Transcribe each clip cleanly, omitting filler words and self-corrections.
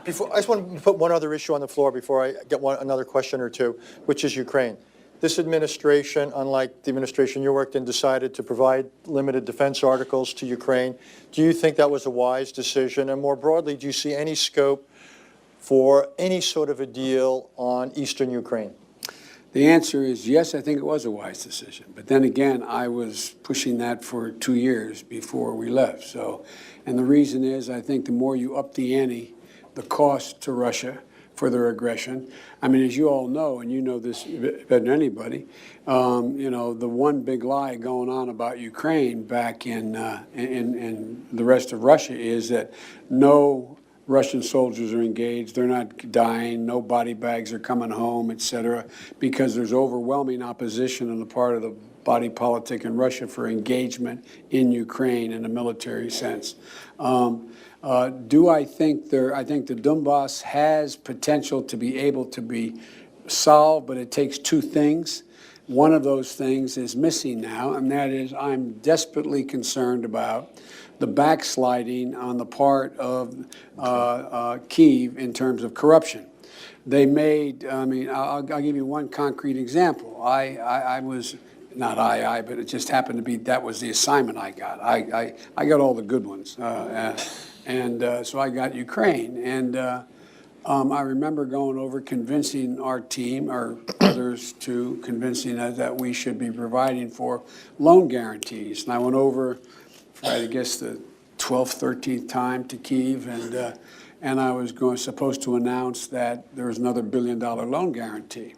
I just want to put one other issue on the floor before I get another question or two, which is Ukraine. This administration, unlike the administration you worked in, decided to provide limited defense articles to Ukraine. Do you think that was a wise decision? And more broadly, do you see any scope for any sort of a deal on eastern Ukraine? The answer is yes, I think it was a wise decision. But then again, I was pushing that for 2 years before we left. So, and the reason is I think the more you up the ante, the cost to Russia for their aggression. I mean, as you all know, and you know this better than anybody, you know, the one big lie going on about Ukraine back in the rest of Russia is that no Russian soldiers are engaged, they're not dying, no body bags are coming home, et cetera, because there's overwhelming opposition on the part of the body politic in Russia for engagement in Ukraine in a military sense. Do I think I think the Donbass has potential to be able to be solved, but it takes two things. One of those things is missing now, and that is I'm desperately concerned about the backsliding on the part of Kyiv in terms of corruption. They made, I mean, I'll give you one concrete example. I was, not but it just happened to be that was the assignment I got. I got all the good ones. So I got Ukraine. And I remember going over convincing our team, or others too, convincing us that we should be providing for loan guarantees. And I went over, I guess, the 12th, 13th time to Kyiv, and I was supposed to announce that there was another $1 billion loan guarantee.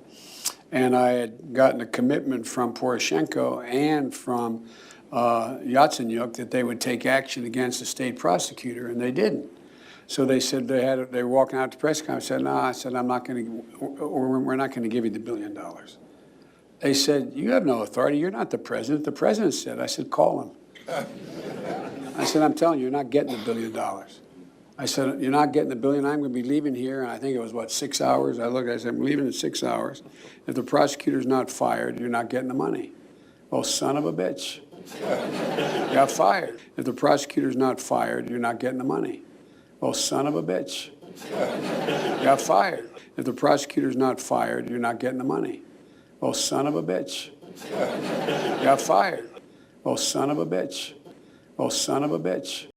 And I had gotten a commitment from Poroshenko and from Yatsenyuk that they would take action against the state prosecutor, and they didn't. So they said they were walking out to press conference. I said, no, I said, I'm not going to, or we're not going to give you the $1 billion. They said, you have no authority. You're not the president. The president said. I said, call him. I said, I'm telling you, you're not getting the $1 billion. I said, you're not getting the $1 billion. I'm going to be leaving here. And I think it was, what, 6 hours? I looked, I said, I'm leaving in 6 hours. If the prosecutor's not fired, you're not getting the money. Oh, son of a bitch. You got fired. If the prosecutor's not fired, you're not getting the money. Oh, son of a bitch. You got fired. If the prosecutor's not fired, you're not getting the money. Oh, son of a bitch. You got fired. Oh, son of a bitch. Oh, son of a bitch.